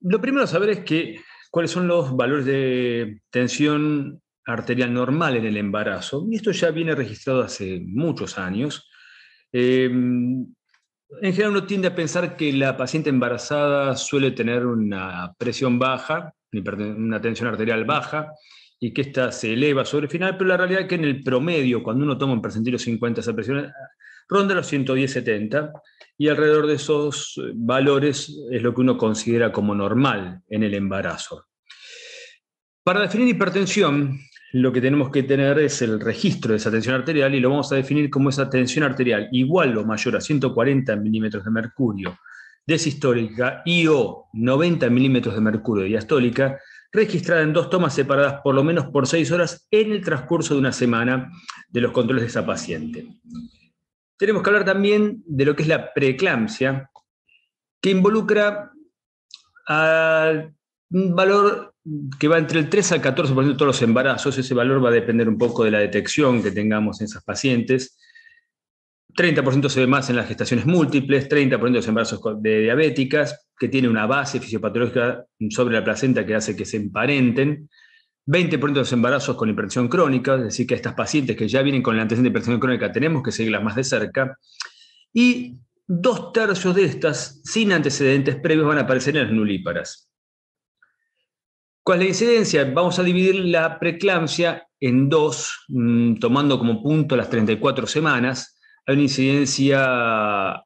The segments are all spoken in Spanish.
Lo primero a saber es cuáles son los valores de tensión arterial normal en el embarazo. Y esto ya viene registrado hace muchos años. En general uno tiende a pensar que la paciente embarazada suele tener una presión baja, una tensión arterial baja, y que ésta se eleva sobre el final, pero la realidad es que en el promedio, cuando uno toma un percentil 50, esa presión ronda los 110-70, y alrededor de esos valores es lo que uno considera como normal en el embarazo. Para definir hipertensión, lo que tenemos que tener es el registro de esa tensión arterial y lo vamos a definir como esa tensión arterial igual o mayor a 140 milímetros de mercurio de sistólica y o 90 milímetros de mercurio de diastólica, registrada en dos tomas separadas por lo menos por 6 horas en el transcurso de una semana de los controles de esa paciente. Tenemos que hablar también de lo que es la preeclampsia, que involucra a un valor que va entre el 3 al 14% de todos los embarazos. Ese valor va a depender un poco de la detección que tengamos en esas pacientes. 30% se ve más en las gestaciones múltiples, 30% de los embarazos de diabéticas, que tiene una base fisiopatológica sobre la placenta que hace que se emparenten. 20% de los embarazos con hipertensión crónica, es decir, que estas pacientes que ya vienen con el antecedente de hipertensión crónica tenemos que seguirlas más de cerca. Y 2/3 de estas, sin antecedentes previos, van a aparecer en las nulíparas. ¿Cuál es la incidencia? Vamos a dividir la preeclampsia en dos, tomando como punto las 34 semanas. Hay una incidencia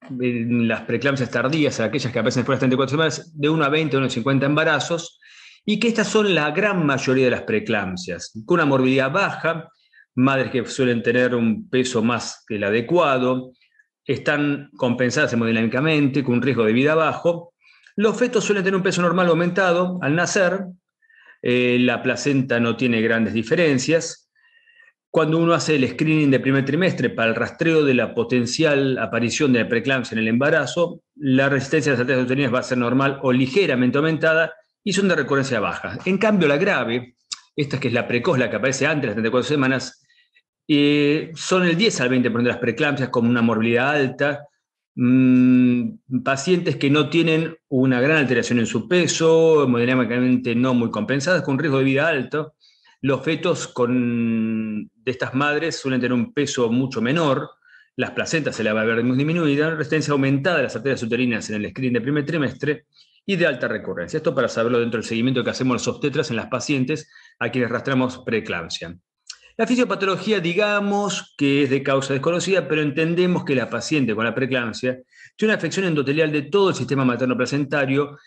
en las preeclampsias tardías, aquellas que aparecen después de las 34 semanas, de 1 a 20, 1 a 50 embarazos, y que estas son la gran mayoría de las preeclampsias, con una morbilidad baja, madres que suelen tener un peso más que el adecuado, están compensadas hemodinámicamente, con un riesgo de vida bajo. Los fetos suelen tener un peso normal aumentado al nacer, la placenta no tiene grandes diferencias. Cuando uno hace el screening de primer trimestre para el rastreo de la potencial aparición de la preeclampsia en el embarazo, la resistencia a las arterias uterinas va a ser normal o ligeramente aumentada y son de recurrencia baja. En cambio, la grave, esta que es la precoz, la que aparece antes de las 34 semanas, son el 10 al 20% de las preeclampsias con una morbilidad alta, pacientes que no tienen una gran alteración en su peso, hemodinámicamente no muy compensadas, con un riesgo de vida alto. Los fetos de estas madres suelen tener un peso mucho menor, las placentas se la va a ver muy disminuida, resistencia aumentada de las arterias uterinas en el screening de primer trimestre y de alta recurrencia. Esto para saberlo dentro del seguimiento que hacemos los obstetras en las pacientes a quienes rastramos preeclampsia. La fisiopatología, digamos que es de causa desconocida, pero entendemos que la paciente con la preeclampsia tiene una afección endotelial de todo el sistema materno-placentario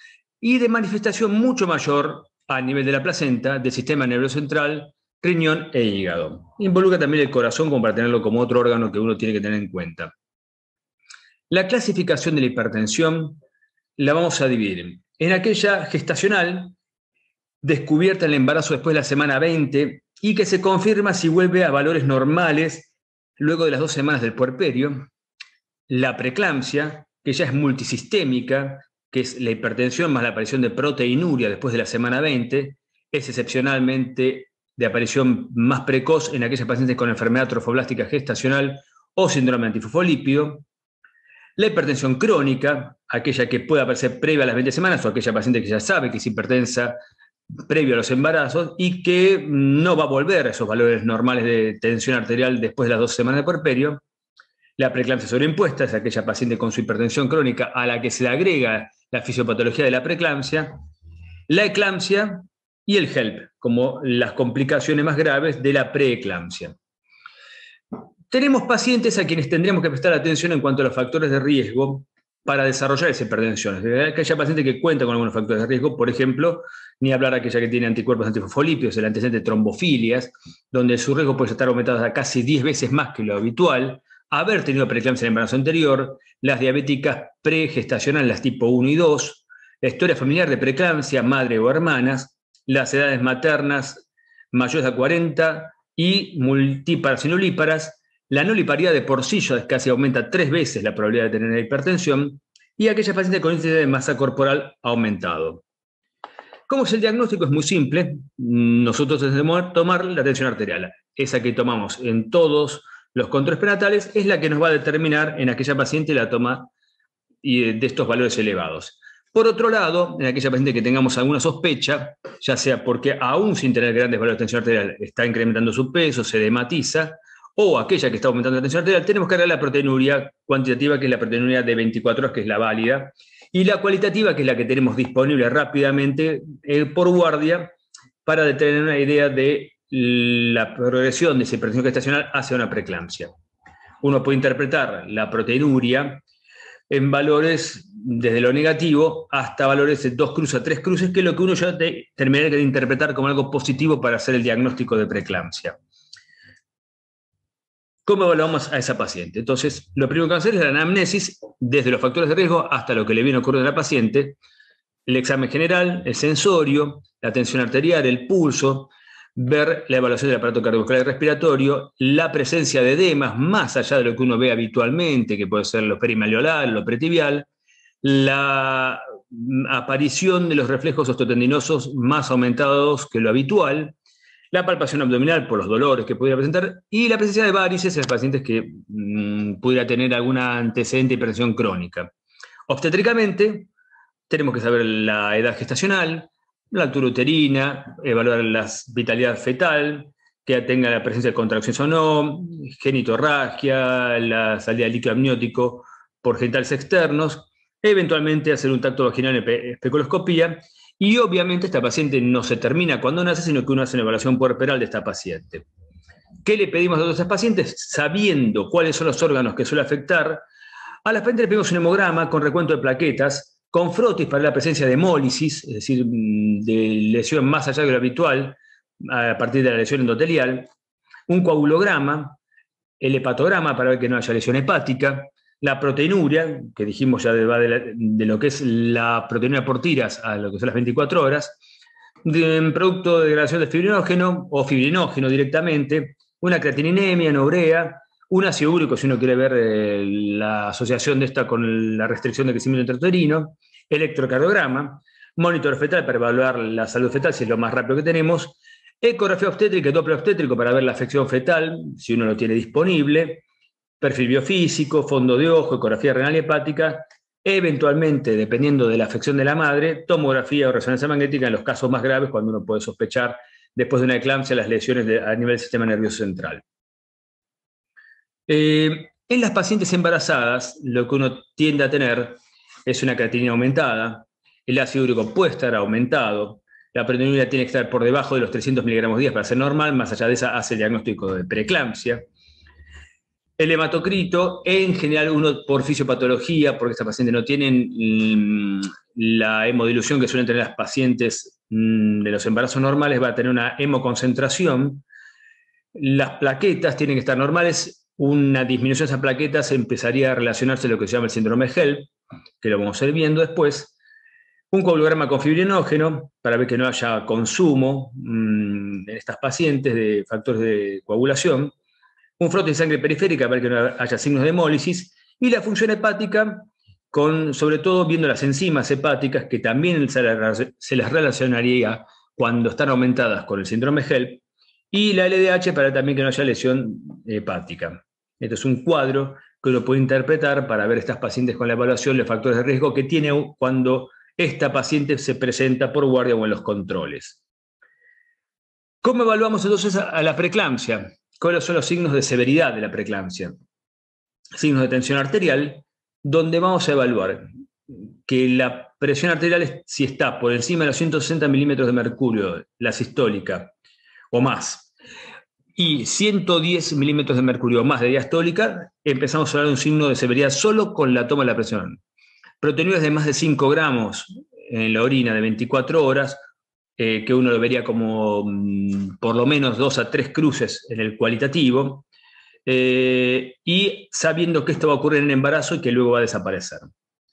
y de manifestación mucho mayor a nivel de la placenta, del sistema nervioso central, riñón e hígado. Involucra también el corazón como para tenerlo como otro órgano que uno tiene que tener en cuenta. La clasificación de la hipertensión la vamos a dividir en aquella gestacional, descubierta en el embarazo después de la semana 20 y que se confirma si vuelve a valores normales luego de las 2 semanas del puerperio. La preeclampsia, que ya es multisistémica, que es la hipertensión más la aparición de proteinuria después de la semana 20, es excepcionalmente de aparición más precoz en aquellas pacientes con enfermedad trofoblástica gestacional o síndrome antifosfolípido. La hipertensión crónica, aquella que puede aparecer previa a las 20 semanas o aquella paciente que ya sabe que es hipertensa previo a los embarazos y que no va a volver a esos valores normales de tensión arterial después de las 2 semanas de puerperio. La preeclampsia sobreimpuesta es aquella paciente con su hipertensión crónica a la que se le agrega la fisiopatología de la preeclampsia. La eclampsia y el HELP como las complicaciones más graves de la preeclampsia. Tenemos pacientes a quienes tendríamos que prestar atención en cuanto a los factores de riesgo para desarrollar esa hipertensión. Aquella paciente que cuenta con algunos factores de riesgo, por ejemplo, ni hablar aquella que tiene anticuerpos antifosfolípicos, el antecedente de trombofilias, donde su riesgo puede estar aumentado a casi 10 veces más que lo habitual, haber tenido preeclampsia en el embarazo anterior, las diabéticas pregestacionales, las tipo 1 y 2, la historia familiar de preeclampsia, madre o hermanas, las edades maternas mayores a 40 y multíparas y nulíparas, la nulipariedad de por sí ya casi aumenta 3 veces la probabilidad de tener hipertensión y aquella paciente con índice de masa corporal aumentado. ¿Cómo es el diagnóstico? Es muy simple. Nosotros debemos tomar la tensión arterial. Esa que tomamos en todos los controles prenatales es la que nos va a determinar en aquella paciente la toma de estos valores elevados. Por otro lado, en aquella paciente que tengamos alguna sospecha, ya sea porque aún sin tener grandes valores de tensión arterial está incrementando su peso, se edematiza, o aquella que está aumentando la tensión arterial, tenemos que dar la proteinuria cuantitativa, que es la proteinuria de 24 horas, que es la válida, y la cualitativa, que es la que tenemos disponible rápidamente por guardia, para tener una idea de la progresión de esa hipertensión gestacional hacia una preeclampsia. Uno puede interpretar la proteinuria en valores desde lo negativo hasta valores de 2 cruces a 3 cruces, que es lo que uno ya terminaría de interpretar como algo positivo para hacer el diagnóstico de preeclampsia. ¿Cómo evaluamos a esa paciente? Entonces, lo primero que vamos a hacer es la anamnesis, desde los factores de riesgo hasta lo que le viene ocurriendo a la paciente, el examen general, el sensorio, la tensión arterial, el pulso, ver la evaluación del aparato cardiovascular y respiratorio, la presencia de edemas, más allá de lo que uno ve habitualmente, que puede ser lo perimalleolar, lo pretibial, la aparición de los reflejos osteotendinosos más aumentados que lo habitual, la palpación abdominal por los dolores que pudiera presentar y la presencia de varices en los pacientes que pudiera tener alguna antecedente de hipertensión crónica. Obstétricamente, tenemos que saber la edad gestacional, la altura uterina, evaluar la vitalidad fetal, que tenga la presencia de contracciones o no, genitorragia, la salida de líquido amniótico por genitales externos, eventualmente hacer un tacto vaginal en especuloscopía, y obviamente esta paciente no se termina cuando nace, sino que uno hace una evaluación puerperal de esta paciente. ¿Qué le pedimos a todos estos pacientes? Sabiendo cuáles son los órganos que suele afectar, a las pacientes le pedimos un hemograma con recuento de plaquetas, con frotis para la presencia de hemólisis, es decir, de lesión más allá de lo habitual, a partir de la lesión endotelial, un coagulograma, el hepatograma para ver que no haya lesión hepática, la proteinuria, que dijimos ya va de lo que es la proteinuria por tiras a lo que son las 24 horas, producto de degradación de fibrinógeno o fibrinógeno directamente, una creatininemia, una urea, un ácido úrico, si uno quiere ver la asociación de esta con la restricción de crecimiento intrauterino, electrocardiograma, monitor fetal para evaluar la salud fetal, si es lo más rápido que tenemos, ecografía obstétrica y doppler obstétrico para ver la afección fetal, si uno lo tiene disponible, perfil biofísico, fondo de ojo, ecografía renal y hepática, eventualmente, dependiendo de la afección de la madre, tomografía o resonancia magnética en los casos más graves, cuando uno puede sospechar, después de una eclampsia, las lesiones a nivel del sistema nervioso central. En las pacientes embarazadas, lo que uno tiende a tener es una creatinina aumentada, el ácido úrico puede estar aumentado, la proteinuria tiene que estar por debajo de los 300 miligramos día para ser normal, más allá de esa hace el diagnóstico de preeclampsia. El hematocrito, en general, uno por fisiopatología, porque estas pacientes no tienen la hemodilución que suelen tener las pacientes de los embarazos normales, va a tener una hemoconcentración. Las plaquetas tienen que estar normales. Una disminución de esas plaquetas empezaría a relacionarse con lo que se llama el síndrome de HELP, que lo vamos a ir viendo después. Un coagulograma con fibrinógeno para ver que no haya consumo en estas pacientes de factores de coagulación. Un frotis de sangre periférica para ver que no haya signos de hemólisis. Y la función hepática, sobre todo viendo las enzimas hepáticas, que también se les relacionaría cuando están aumentadas con el síndrome de HELP. Y la LDH para también que no haya lesión hepática. Esto es un cuadro que uno puede interpretar para ver estas pacientes con la evaluación, los factores de riesgo que tiene cuando esta paciente se presenta por guardia o en los controles. ¿Cómo evaluamos entonces a la preeclampsia? ¿Cuáles son los signos de severidad de la preeclampsia? Signos de tensión arterial, donde vamos a evaluar que la presión arterial, si está por encima de los 160 milímetros de mercurio, la sistólica, o más, y 110 milímetros de mercurio o más de diastólica, empezamos a hablar de un signo de severidad solo con la toma de la presión. Proteinuриas de más de 5 gramos en la orina de 24 horas, que uno lo vería como por lo menos 2 a 3 cruces en el cualitativo, y sabiendo que esto va a ocurrir en el embarazo y que luego va a desaparecer.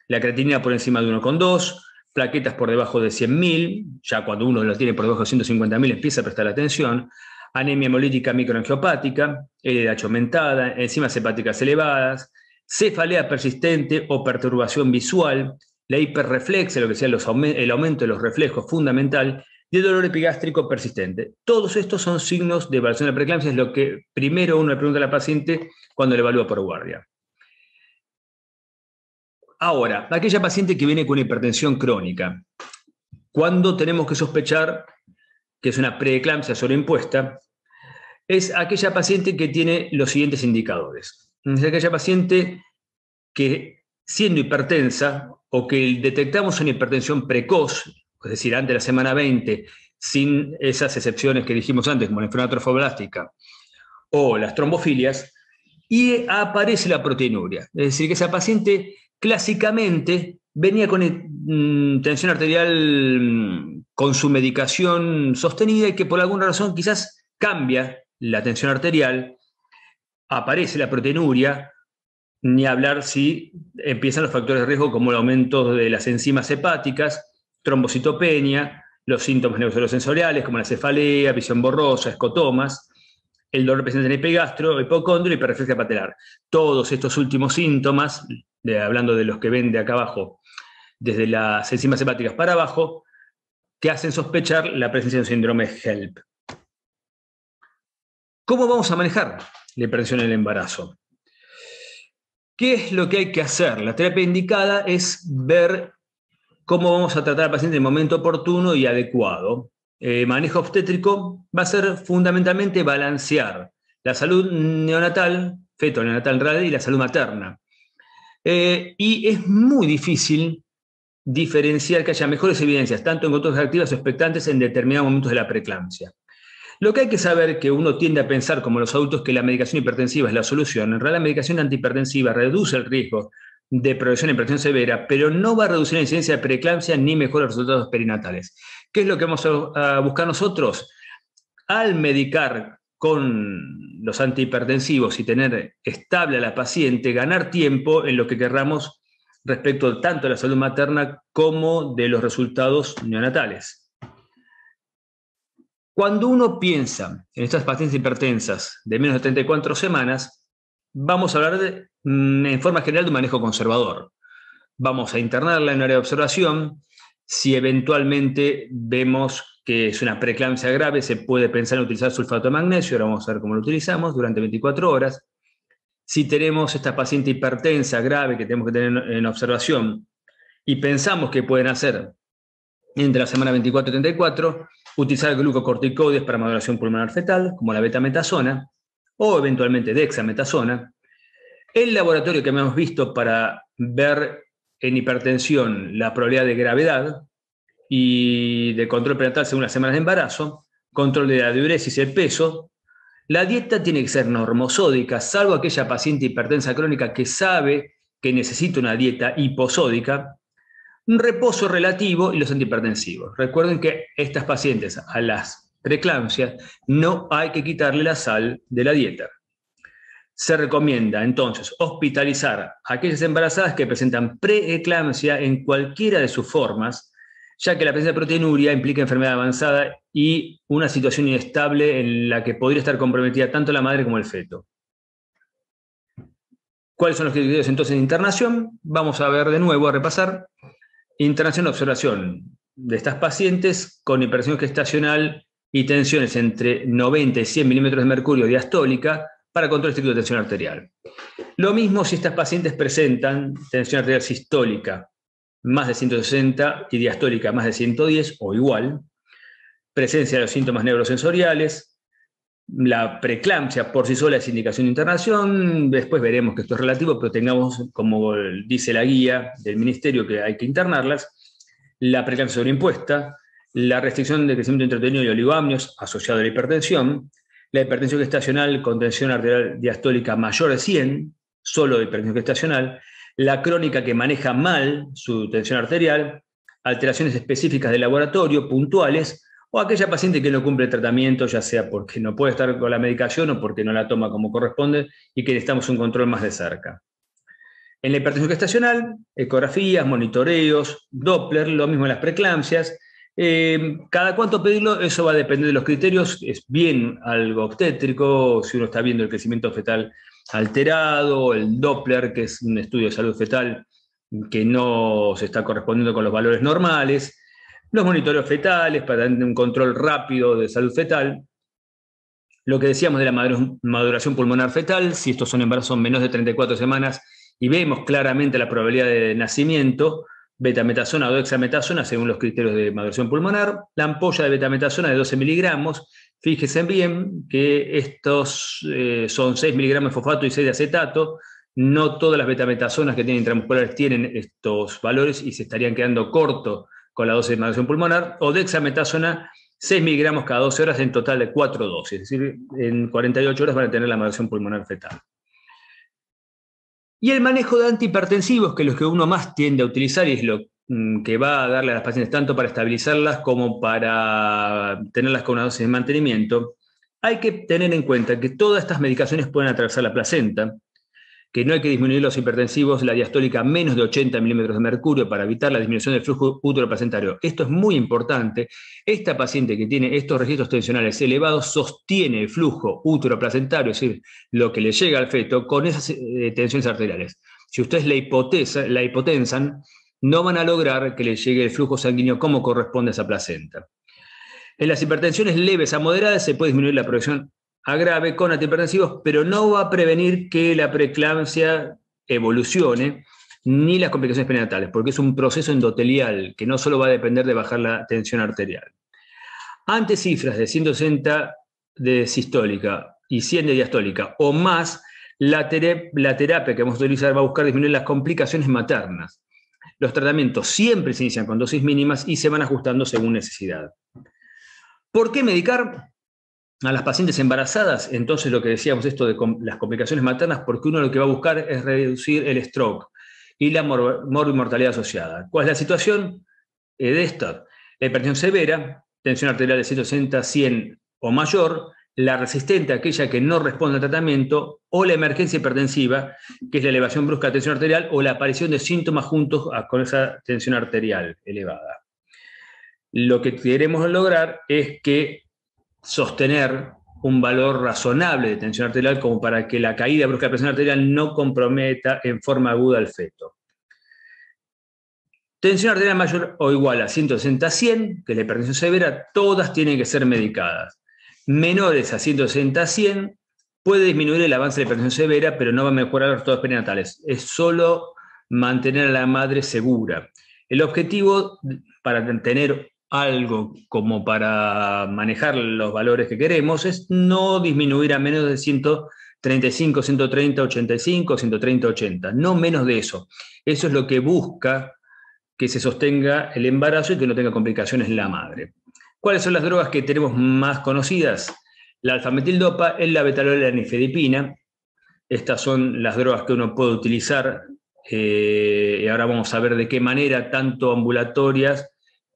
La creatinina por encima de 1,2, plaquetas por debajo de 100.000, ya cuando uno lo tiene por debajo de 150.000 empieza a prestar atención, anemia hemolítica microangiopática, LDH aumentada, enzimas hepáticas elevadas, cefalea persistente o perturbación visual, la hiperreflexia, lo que sea el aumento de los reflejos fundamental, y el dolor epigástrico persistente. Todos estos son signos de evaluación de preeclampsia, es lo que primero uno le pregunta a la paciente cuando le evalúa por guardia. Ahora, aquella paciente que viene con hipertensión crónica, cuando tenemos que sospechar que es una preeclampsia sobreimpuesta, es aquella paciente que tiene los siguientes indicadores. Es aquella paciente que, siendo hipertensa o que detectamos una hipertensión precoz, es decir, antes de la semana 20, sin esas excepciones que dijimos antes, como la enfermedad trofoblástica o las trombofilias, y aparece la proteinuria. Es decir, que esa paciente clásicamente venía con tensión arterial con su medicación sostenida y que por alguna razón quizás cambia la tensión arterial, aparece la proteinuria, ni hablar si empiezan los factores de riesgo como el aumento de las enzimas hepáticas, trombocitopenia, los síntomas neurosensoriales como la cefalea, visión borrosa, escotomas, el dolor presente en el epigastro, hipocondrio y hiperreflexia patelar. Todos estos últimos síntomas, hablando de los que ven de acá abajo, desde las enzimas hepáticas para abajo, que hacen sospechar la presencia de un síndrome HELLP. ¿Cómo vamos a manejar la hipertensión en el embarazo? ¿Qué es lo que hay que hacer? La terapia indicada es ver cómo vamos a tratar al paciente en el momento oportuno y adecuado. Manejo obstétrico va a ser fundamentalmente balancear la salud neonatal, feto-neonatal en realidad, y la salud materna. Y es muy difícil diferenciar que haya mejores evidencias, tanto en controles activas o expectantes, en determinados momentos de la preeclampsia. Lo que hay que saber, que uno tiende a pensar como los adultos que la medicación hipertensiva es la solución. En realidad la medicación antihipertensiva reduce el riesgo de progresión de hipertensión severa, pero no va a reducir la incidencia de preeclampsia ni mejora los resultados perinatales. ¿Qué es lo que vamos a buscar nosotros? Al medicar con los antihipertensivos y tener estable a la paciente, ganar tiempo en lo que querramos respecto tanto de la salud materna como de los resultados neonatales. Cuando uno piensa en estas pacientes hipertensas de menos de 34 semanas, vamos a hablar en forma general de un manejo conservador. Vamos a internarla en un área de observación. Si eventualmente vemos que es una preeclampsia grave, se puede pensar en utilizar sulfato de magnesio. Ahora vamos a ver cómo lo utilizamos durante 24 horas. Si tenemos esta paciente hipertensa grave que tenemos que tener en observación y pensamos que pueden hacer entre la semana 24 y 34, utilizar glucocorticoides para modulación pulmonar fetal, como la betametasona, o eventualmente dexametasona. El laboratorio que hemos visto para ver en hipertensión la probabilidad de gravedad y de control prenatal según las semanas de embarazo, control de la diuresis y el peso. La dieta tiene que ser normosódica, salvo aquella paciente hipertensa crónica que sabe que necesita una dieta hiposódica, un reposo relativo y los antihipertensivos. Recuerden que estas pacientes a las preeclampsias no hay que quitarle la sal de la dieta. Se recomienda entonces hospitalizar a aquellas embarazadas que presentan preeclampsia en cualquiera de sus formas, ya que la presencia de proteinuria implica enfermedad avanzada y una situación inestable en la que podría estar comprometida tanto la madre como el feto. ¿Cuáles son los criterios entonces de internación? Vamos a ver de nuevo, a repasar. Internación de observación de estas pacientes con hipertensión gestacional y tensiones entre 90 y 100 milímetros de mercurio diastólica para control estricto de tensión arterial. Lo mismo si estas pacientes presentan tensión arterial sistólica más de 160 y diastólica más de 110 o igual, presencia de los síntomas neurosensoriales, la preeclampsia por sí sola es indicación de internación. Después veremos que esto es relativo, pero tengamos, como dice la guía del ministerio, que hay que internarlas. La preeclampsia sobreimpuesta, la restricción de crecimiento intrauterino y oligoamnios asociado a la hipertensión, la hipertensión gestacional con tensión arterial diastólica mayor de 100, solo de hipertensión gestacional, la crónica que maneja mal su tensión arterial, alteraciones específicas de laboratorio puntuales, o aquella paciente que no cumple el tratamiento, ya sea porque no puede estar con la medicación o porque no la toma como corresponde y que necesitamos un control más de cerca. En la hipertensión gestacional, ecografías, monitoreos, Doppler, lo mismo en las preeclampsias. Cada cuánto pedirlo, eso va a depender de los criterios. Es bien algo obstétrico, si uno está viendo el crecimiento fetal alterado, el Doppler, que es un estudio de salud fetal que no se está correspondiendo con los valores normales, los monitoreos fetales para tener un control rápido de salud fetal, lo que decíamos de la maduración pulmonar fetal, si estos son embarazos menos de 34 semanas y vemos claramente la probabilidad de nacimiento, betametasona o dexametasona, según los criterios de maduración pulmonar. La ampolla de betametasona de 12 miligramos. Fíjense bien que estos son 6 miligramos de fosfato y 6 de acetato. No todas las betametasonas que tienen intramusculares tienen estos valores y se estarían quedando cortos con la dosis de maduración pulmonar. O dexametasona, 6 miligramos cada 12 horas en total de 4 dosis. Es decir, en 48 horas van a tener la maduración pulmonar fetal. Y el manejo de antihipertensivos, que es lo que uno más tiende a utilizar y es lo que va a darle a las pacientes tanto para estabilizarlas como para tenerlas con una dosis de mantenimiento, hay que tener en cuenta que todas estas medicaciones pueden atravesar la placenta, que no hay que disminuir los hipertensivos, la diastólica a menos de 80 milímetros de mercurio para evitar la disminución del flujo útero-placentario. Esto es muy importante. Esta paciente que tiene estos registros tensionales elevados sostiene el flujo útero-placentario, es decir, lo que le llega al feto, con esas tensiones arteriales. Si ustedes la hipotensan, no van a lograr que le llegue el flujo sanguíneo como corresponde a esa placenta. En las hipertensiones leves a moderadas se puede disminuir la progresión a grave con antihipertensivos, pero no va a prevenir que la preeclampsia evolucione ni las complicaciones perinatales, porque es un proceso endotelial que no solo va a depender de bajar la tensión arterial. Ante cifras de 160 de sistólica y 100 de diastólica o más, la terapia que vamos a utilizar va a buscar disminuir las complicaciones maternas. Los tratamientos siempre se inician con dosis mínimas y se van ajustando según necesidad. ¿Por qué medicar a las pacientes embarazadas? Entonces, lo que decíamos, esto de las complicaciones maternas, porque uno lo que va a buscar es reducir el stroke y la morbimortalidad asociada. ¿Cuál es la situación de esta? La hipertensión severa, tensión arterial de 160, 100 o mayor, la resistente, aquella que no responde al tratamiento, o la emergencia hipertensiva, que es la elevación brusca de tensión arterial o la aparición de síntomas juntos con esa tensión arterial elevada. Lo que queremos lograr es que sostener un valor razonable de tensión arterial como para que la caída brusca de presión arterial no comprometa en forma aguda al feto. Tensión arterial mayor o igual a 160-100, que es la hipertensión severa, todas tienen que ser medicadas. Menores a 160-100 puede disminuir el avance de la hipertensión severa, pero no va a mejorar los resultados perinatales. Es solo mantener a la madre segura. El objetivo para tener algo como para manejar los valores que queremos es no disminuir a menos de 135, 130, 85, 130, 80, no menos de eso. Eso es lo que busca que se sostenga el embarazo y que no tenga complicaciones en la madre. ¿Cuáles son las drogas que tenemos más conocidas? La alfametildopa, la betalol y la nifedipina. Estas son las drogas que uno puede utilizar y ahora vamos a ver de qué manera, tanto ambulatorias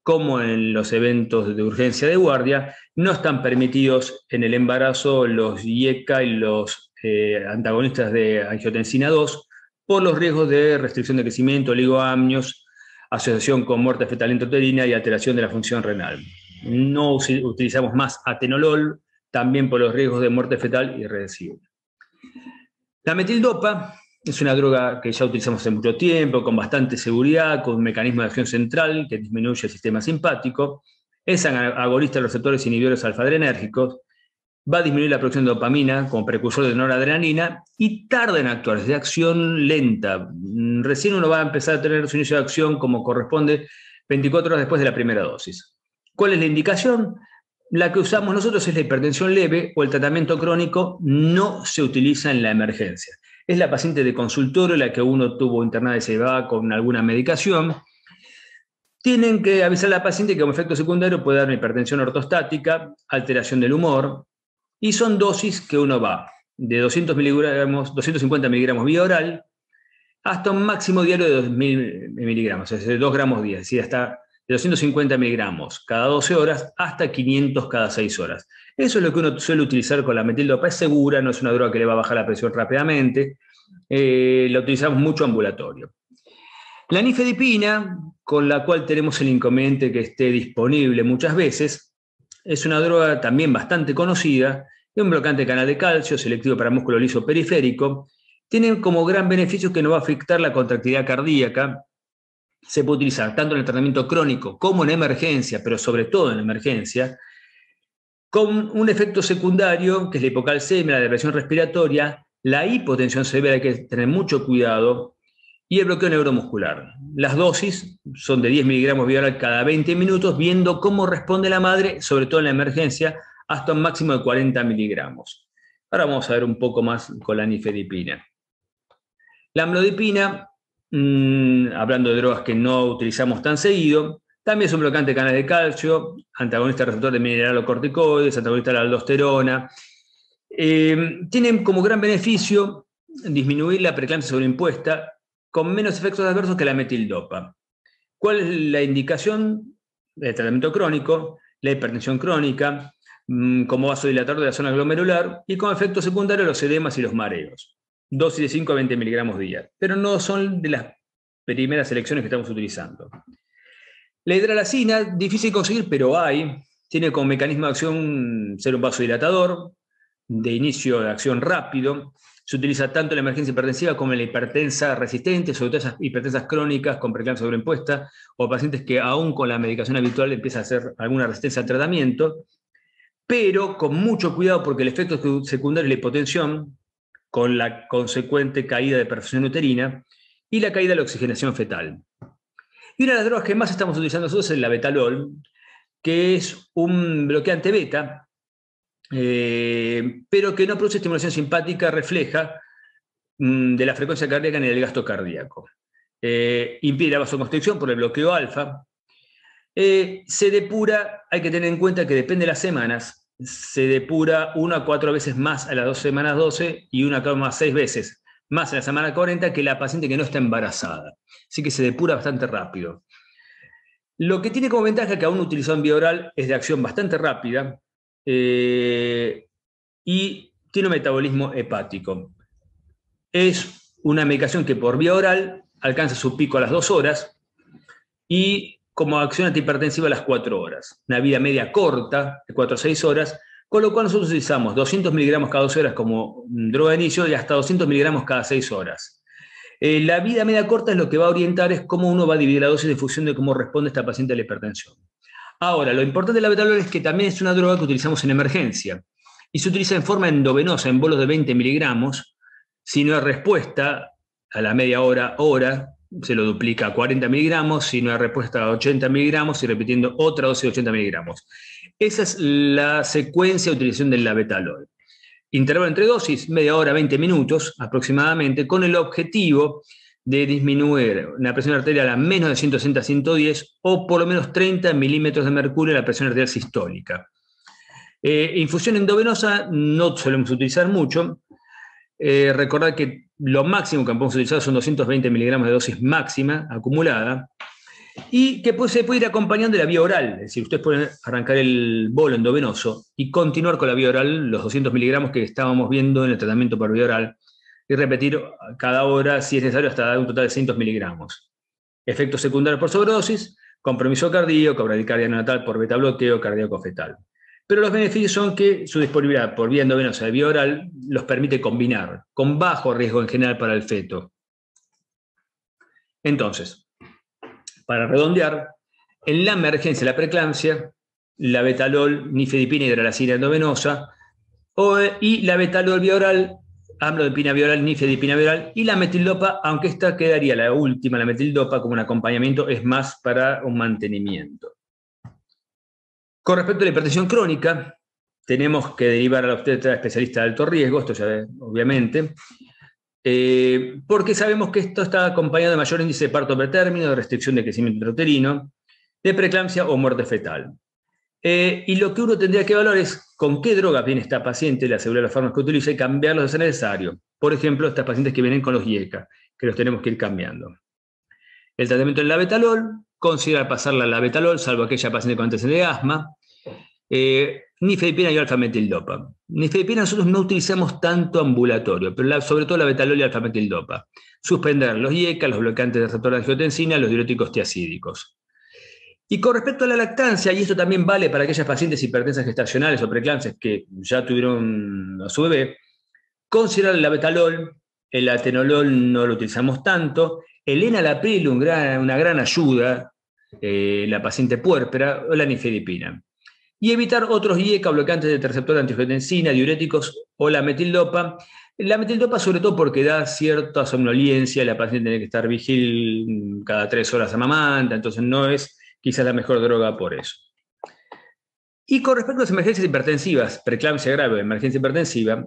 como en los eventos de urgencia de guardia. No están permitidos en el embarazo los IECA y los antagonistas de angiotensina 2 por los riesgos de restricción de crecimiento, oligoamnios, asociación con muerte fetal intrauterina y alteración de la función renal. No utilizamos más atenolol, también por los riesgos de muerte fetal irreversible. La metildopa es una droga que ya utilizamos hace mucho tiempo, con bastante seguridad, con un mecanismo de acción central que disminuye el sistema simpático. Es agonista de los receptores inhibidores alfa-adrenérgicos. Va a disminuir la producción de dopamina como precursor de noradrenalina y tarda en actuar, es de acción lenta. Recién uno va a empezar a tener su inicio de acción como corresponde 24 horas después de la primera dosis. ¿Cuál es la indicación? La que usamos nosotros es la hipertensión leve o el tratamiento crónico no se utiliza en la emergencia. Es la paciente de consultorio la que uno tuvo internada y se va con alguna medicación. Tienen que avisar a la paciente que como efecto secundario puede dar una hipertensión ortostática, alteración del humor, y son dosis que uno va de 250 miligramos vía oral hasta un máximo diario de 2.000 miligramos, es decir, 2 gramos día, es decir, hasta de 250 miligramos cada 12 horas hasta 500 cada 6 horas. Eso es lo que uno suele utilizar con la metildopa. Es segura, no es una droga que le va a bajar la presión rápidamente. La utilizamos mucho ambulatorio. La nifedipina, con la cual tenemos el inconveniente que esté disponible muchas veces, es una droga también bastante conocida, es un bloqueante de canal de calcio, selectivo para músculo liso periférico. Tiene como gran beneficio que no va a afectar la contractilidad cardíaca. Se puede utilizar tanto en el tratamiento crónico como en emergencia, pero sobre todo en emergencia, con un efecto secundario, que es la hipocalcemia, la depresión respiratoria, la hipotensión severa. Hay que tener mucho cuidado y el bloqueo neuromuscular. Las dosis son de 10 miligramos vía oral cada 20 minutos, viendo cómo responde la madre, sobre todo en la emergencia, hasta un máximo de 40 miligramos. Ahora vamos a ver un poco más con la nifedipina. La amlodipina, hablando de drogas que no utilizamos tan seguido, también es un bloqueante de canales de calcio, antagonista del receptor de mineralocorticoides, antagonista de la aldosterona. Tienen como gran beneficio disminuir la preeclampsia sobreimpuesta con menos efectos adversos que la metildopa. ¿Cuál es la indicación del tratamiento crónico? La hipertensión crónica, como vasodilatador de la zona glomerular y como efecto secundario los edemas y los mareos. Dosis de 5 a 20 miligramos día, pero no son de las primeras selecciones que estamos utilizando. La hidralazina, difícil de conseguir, pero hay. Tiene como mecanismo de acción ser un vasodilatador, de inicio de acción rápido. Se utiliza tanto en la emergencia hipertensiva como en la hipertensa resistente, sobre todo esas hipertensas crónicas con preeclampsia sobreimpuesta o pacientes que aún con la medicación habitual empiezan a hacer alguna resistencia al tratamiento, pero con mucho cuidado porque el efecto secundario es la hipotensión, con la consecuente caída de perfusión uterina y la caída de la oxigenación fetal. Y una de las drogas que más estamos utilizando nosotros es el labetalol, que es un bloqueante beta, pero que no produce estimulación simpática refleja de la frecuencia cardíaca ni del gasto cardíaco. Impide la vasoconstricción por el bloqueo alfa. Se depura, hay que tener en cuenta que depende de las semanas, se depura 1 a 4 veces más a las 2 semanas 12 y 1 a 6 veces más en la semana 40 que la paciente que no está embarazada. Así que se depura bastante rápido. Lo que tiene como ventaja que aún utilizado en vía oral es de acción bastante rápida y tiene un metabolismo hepático. Es una medicación que por vía oral alcanza su pico a las 2 horas y como acción antihipertensiva a las 4 horas. Una vida media corta, de 4 a 6 horas, con lo cual nosotros utilizamos 200 miligramos cada 12 horas como droga de inicio y hasta 200 miligramos cada 6 horas. La vida media corta es lo que va a orientar es cómo uno va a dividir la dosis de función de cómo responde esta paciente a la hipertensión. Ahora, lo importante del labetalol es que también es una droga que utilizamos en emergencia y se utiliza en forma endovenosa, en bolos de 20 miligramos. Si no hay respuesta a la media hora, se lo duplica a 40 miligramos, si no hay respuesta a 80 miligramos y repitiendo otra dosis de 80 miligramos. Esa es la secuencia de utilización del labetalol. Intervalo entre dosis, media hora, 20 minutos aproximadamente, con el objetivo de disminuir la presión arterial a menos de 160 a 110 o por lo menos 30 milímetros de mercurio en la presión arterial sistólica. Infusión endovenosa no solemos utilizar mucho. Recordad que lo máximo que podemos utilizar son 220 miligramos de dosis máxima acumulada y que se puede ir acompañando de la vía oral. Es decir, ustedes pueden arrancar el bolo endovenoso y continuar con la vía oral, los 200 miligramos que estábamos viendo en el tratamiento por vía oral, y repetir cada hora, si es necesario, hasta dar un total de 100 miligramos. Efectos secundarios por sobredosis, compromiso cardíaco, bradicardia neonatal por beta bloqueo, cardíaco fetal. Pero los beneficios son que su disponibilidad por vía endovenosa de vía oral los permite combinar, con bajo riesgo en general para el feto. Entonces, para redondear, en la emergencia de la preeclampsia, labetalol, nifedipina, hidralazina endovenosa, y labetalol vía oral, amlodipina vía oral, nifedipina vía oral, y la metildopa, aunque esta quedaría la última, la metildopa, como un acompañamiento, es más para un mantenimiento. Con respecto a la hipertensión crónica, tenemos que derivar a la obstetra especialista de alto riesgo, esto ya obviamente, porque sabemos que esto está acompañado de mayor índice de parto pretérmino, de restricción de crecimiento intrauterino, de preeclampsia o muerte fetal. Y lo que uno tendría que evaluar es con qué droga viene esta paciente, la seguridad de los fármacos que utiliza y cambiarlos de ser necesario. Por ejemplo, estas pacientes que vienen con los IECA, que los tenemos que ir cambiando. El tratamiento del labetalol, considerar pasarla al labetalol, salvo aquella paciente con antecedentes de asma. Nifedipina y alfa-metildopa. Nifedipina nosotros no utilizamos tanto ambulatorio, pero sobre todo labetalol y alfa-metildopa. Suspender los IECA, los bloqueantes de receptor de angiotensina, los diuréticos tiacídicos. Y con respecto a la lactancia, y esto también vale para aquellas pacientes hipertensas gestacionales o preeclampsias que ya tuvieron a su bebé, considerar el labetalol, el atenolol no lo utilizamos tanto, el enalapril, una gran ayuda, la paciente puérpera, o la nifedipina. y evitar otros IECA, bloqueantes de receptor de angiotensina, diuréticos o la metildopa. La metildopa sobre todo porque da cierta somnolencia, la paciente tiene que estar vigil cada 3 horas amamanta, entonces no es quizás la mejor droga por eso. Y con respecto a las emergencias hipertensivas, preeclampsia grave o emergencia hipertensiva,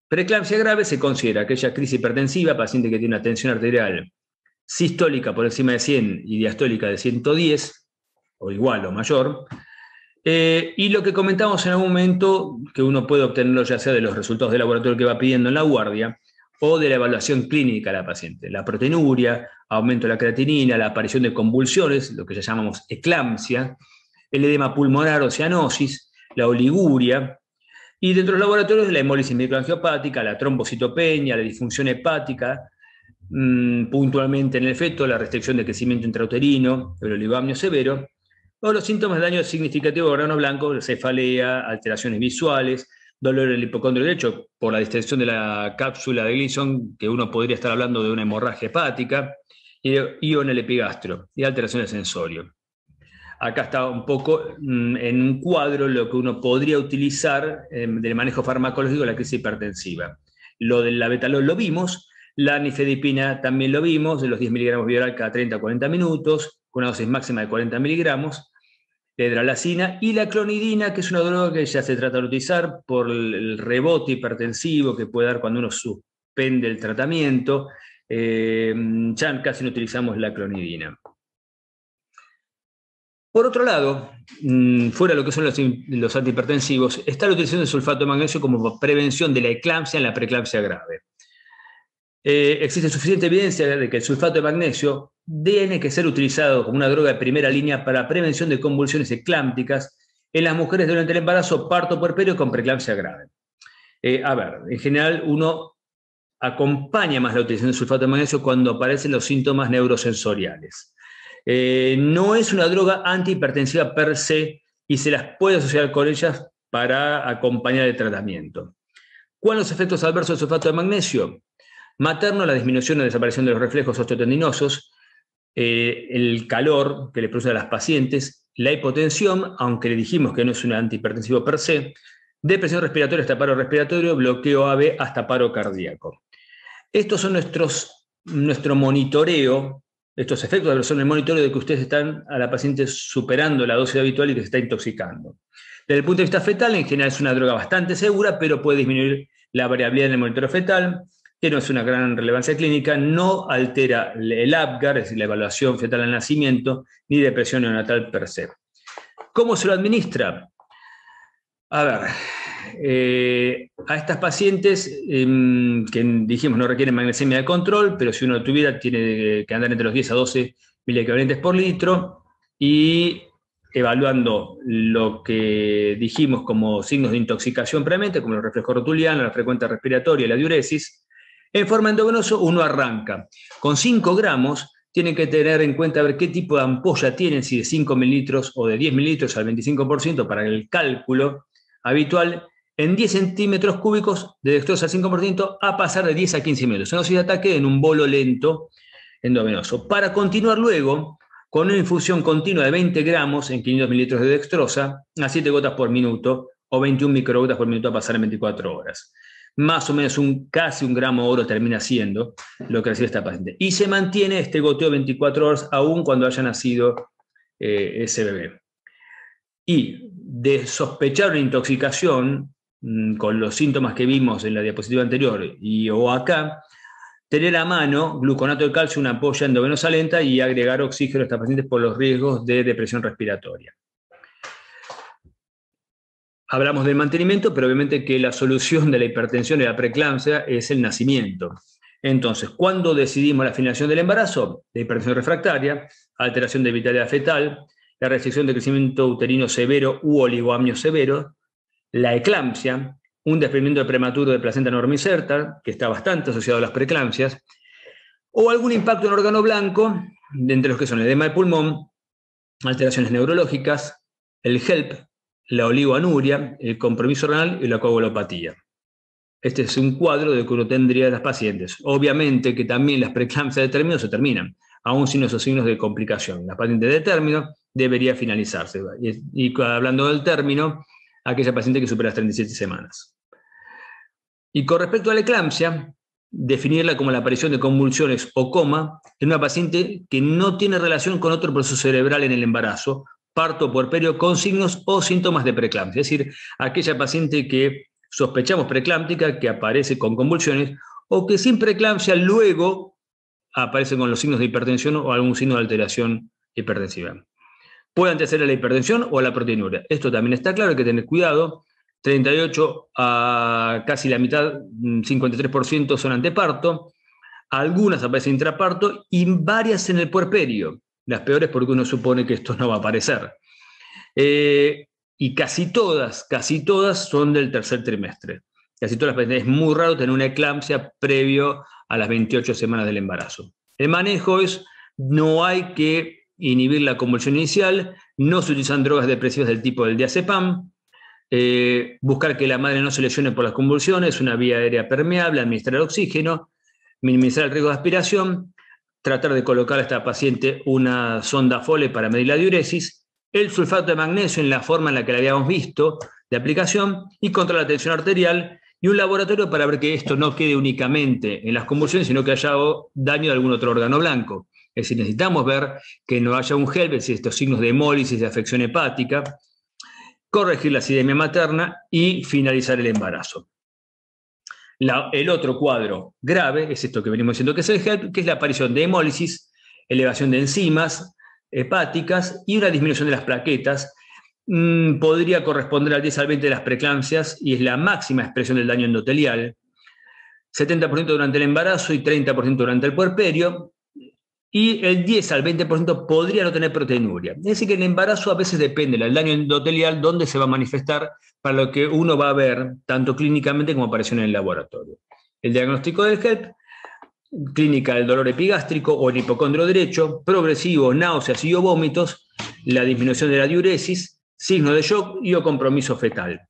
preeclampsia grave se considera aquella crisis hipertensiva, paciente que tiene una tensión arterial sistólica por encima de 100 y diastólica de 110, o igual o mayor, y lo que comentamos en algún momento, que uno puede obtenerlo ya sea de los resultados de laboratorio que va pidiendo en la guardia, o de la evaluación clínica de la paciente. La proteinuria, aumento de la creatinina, la aparición de convulsiones, lo que ya llamamos eclampsia, el edema pulmonar o cianosis, la oliguria, y dentro de los laboratorios la hemólisis microangiopática, la trombocitopenia, la disfunción hepática, puntualmente en el feto, la restricción de crecimiento intrauterino, el oligoamnio severo, o los síntomas de daño significativo de órgano blanco, cefalea, alteraciones visuales, dolor en el hipocondrio derecho por la distensión de la cápsula de Gleason, que uno podría estar hablando de una hemorragia hepática, y o en el epigastro, y alteraciones de sensorio. Acá está un poco en un cuadro lo que uno podría utilizar del manejo farmacológico de la crisis hipertensiva. Lo del labetalol lo vimos, la nifedipina también lo vimos, de los 10 miligramos vía oral cada 30 a 40 minutos, con una dosis máxima de 40 miligramos, la hidralazina y la clonidina, que es una droga que ya se trata de utilizar por el rebote hipertensivo que puede dar cuando uno suspende el tratamiento. Ya casi no utilizamos la clonidina. Por otro lado, fuera de lo que son los antihipertensivos, está la utilización de sulfato de magnesio como prevención de la eclampsia en la preeclampsia grave. Existe suficiente evidencia de que el sulfato de magnesio tiene que ser utilizado como una droga de primera línea para prevención de convulsiones eclámpticas en las mujeres durante el embarazo, parto puerperio con preeclampsia grave. En general uno acompaña más la utilización de sulfato de magnesio cuando aparecen los síntomas neurosensoriales. No es una droga antihipertensiva per se y se las puede asociar con ellas para acompañar el tratamiento. ¿Cuáles son los efectos adversos del sulfato de magnesio? Materno, la disminución o desaparición de los reflejos osteotendinosos, el calor que le produce a las pacientes, la hipotensión, aunque le dijimos que no es un antihipertensivo per se, depresión respiratoria hasta paro respiratorio, bloqueo AV hasta paro cardíaco. Estos son nuestro monitoreo, estos efectos son el monitoreo de que ustedes están a la paciente superando la dosis habitual y que se está intoxicando. Desde el punto de vista fetal, en general es una droga bastante segura, pero puede disminuir la variabilidad en el monitoreo fetal, que no es una gran relevancia clínica, no altera el APGAR, es decir, la evaluación fetal al nacimiento, ni depresión neonatal per se. ¿Cómo se lo administra? A ver, a estas pacientes que dijimos no requieren magnesemia de control, pero si uno tuviera tiene que andar entre los 10 a 12 miliequivalentes por litro y evaluando lo que dijimos como signos de intoxicación previamente, como el reflejo rotuliano, la frecuencia respiratoria y la diuresis, en forma endovenosa uno arranca. Con 5 gramos tienen que tener en cuenta ver qué tipo de ampolla tienen, si de 5 mililitros o de 10 mililitros al 25% para el cálculo habitual, en 10 centímetros cúbicos de dextrosa al 5% a pasar de 10 a 15 minutos. Una dosis de ataque en un bolo lento endovenoso. Para continuar luego con una infusión continua de 20 gramos en 500 mililitros de dextrosa a 7 gotas por minuto o 21 microgotas por minuto a pasar en 24 horas. Más o menos casi un gramo oro termina siendo lo que recibe esta paciente. Y se mantiene este goteo 24 horas aún cuando haya nacido ese bebé. Y de sospechar una intoxicación con los síntomas que vimos en la diapositiva anterior o acá, tener a mano gluconato de calcio, una ampolla endovenosa lenta y agregar oxígeno a estas pacientes por los riesgos de depresión respiratoria. Hablamos del mantenimiento, pero obviamente que la solución de la hipertensión y la preeclampsia es el nacimiento. Entonces, ¿cuándo decidimos la finalización del embarazo? La hipertensión refractaria, alteración de vitalidad fetal, la restricción de crecimiento uterino severo u oligoamnio severo, la eclampsia, un desprendimiento prematuro de placenta normoinserta, que está bastante asociado a las preeclampsias, o algún impacto en órgano blanco, entre los que son el edema de pulmón, alteraciones neurológicas, el HELP, la oligoanuria, el compromiso renal y la coagulopatía. Este es un cuadro de que uno tendría de las pacientes. Obviamente que también las preeclampsias de término se terminan, aún sin esos signos de complicación. Las pacientes de término debería finalizarse. Y hablando del término, aquella paciente que supera las 37 semanas. Y con respecto a la eclampsia, definirla como la aparición de convulsiones o coma en una paciente que no tiene relación con otro proceso cerebral en el embarazo, parto o puerperio con signos o síntomas de preeclampsia. Es decir, aquella paciente que sospechamos preeclámptica, que aparece con convulsiones, o que sin preeclampsia luego aparece con los signos de hipertensión o algún signo de alteración hipertensiva. Puede anteceder a la hipertensión o a la proteinuria. Esto también está claro, hay que tener cuidado. 38 a casi la mitad, 53% son anteparto, algunas aparecen intraparto y varias en el puerperio. Las peores porque uno supone que esto no va a aparecer. Y casi todas son del tercer trimestre. Casi todas las pacientes. Es muy raro tener una eclampsia previo a las 28 semanas del embarazo. El manejo es, no hay que inhibir la convulsión inicial, no se utilizan drogas depresivas del tipo del diazepam, buscar que la madre no se lesione por las convulsiones, una vía aérea permeable, administrar oxígeno, minimizar el riesgo de aspiración, tratar de colocar a esta paciente una sonda Foley para medir la diuresis, el sulfato de magnesio en la forma en la que la habíamos visto de aplicación y controlar la tensión arterial y un laboratorio para ver que esto no quede únicamente en las convulsiones, sino que haya daño de algún otro órgano blanco. Es decir, necesitamos ver que no haya un HELLP, es decir, estos signos de hemólisis, de afección hepática, corregir la acidemia materna y finalizar el embarazo. El otro cuadro grave es esto que venimos diciendo que es el HELLP, que es la aparición de hemólisis, elevación de enzimas hepáticas y una disminución de las plaquetas. Podría corresponder al 10 al 20 de las preeclampsias y es la máxima expresión del daño endotelial. 70% durante el embarazo y 30% durante el puerperio. Y el 10 al 20% podría no tener proteinuria. Es decir, que el embarazo a veces depende del daño endotelial, dónde se va a manifestar, para lo que uno va a ver, tanto clínicamente como aparición en el laboratorio. El diagnóstico del HELLP, clínica del dolor epigástrico o el hipocondrio derecho, progresivo, náuseas y o vómitos, la disminución de la diuresis, signos de shock y o compromiso fetal.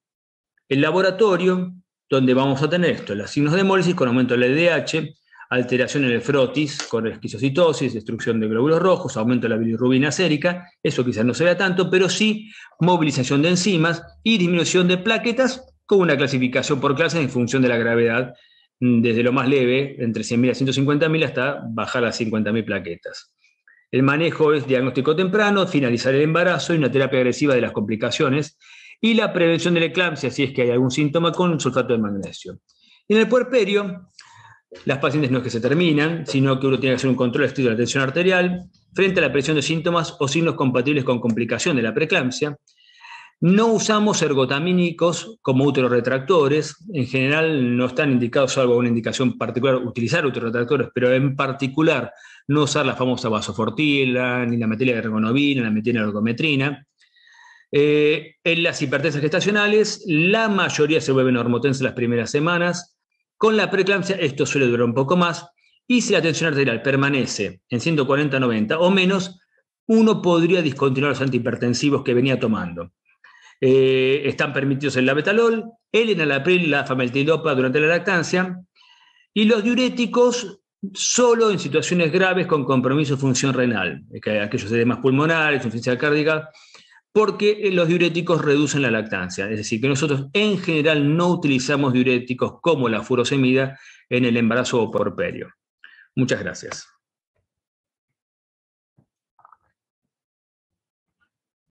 El laboratorio, donde vamos a tener esto, los signos de hemólisis con aumento del LDH, alteración en el frotis con esquizocitosis, destrucción de glóbulos rojos, aumento de la bilirrubina sérica, eso quizás no se vea tanto, pero sí movilización de enzimas y disminución de plaquetas con una clasificación por clases en función de la gravedad, desde lo más leve, entre 100.000 a 150.000, hasta bajar a 50.000 plaquetas. El manejo es diagnóstico temprano, finalizar el embarazo y una terapia agresiva de las complicaciones y la prevención de la eclampsia si es que hay algún síntoma con sulfato de magnesio. Y en el puerperio, las pacientes no es que se terminan, sino que uno tiene que hacer un control estricto de la tensión arterial frente a la aparición de síntomas o signos compatibles con complicación de la preeclampsia. No usamos ergotamínicos como uteroretractores. En general no están indicados, salvo una indicación particular, utilizar uteroretractores, pero en particular no usar la famosa vasofortila, ni la metiliergonovina, la metiliergometrina. En las hipertensas gestacionales, la mayoría se vuelven normotensas las primeras semanas. Con la preeclampsia esto suele durar un poco más y si la tensión arterial permanece en 140-90 o menos, uno podría discontinuar los antihipertensivos que venía tomando. Están permitidos el labetalol, el enalapril, la fametildopa durante la lactancia y los diuréticos solo en situaciones graves con compromiso de función renal, aquellos edemas pulmonares, insuficiencia cardíaca, porque los diuréticos reducen la lactancia. Es decir, que nosotros en general no utilizamos diuréticos como la furosemida en el embarazo o puerperio. Muchas gracias.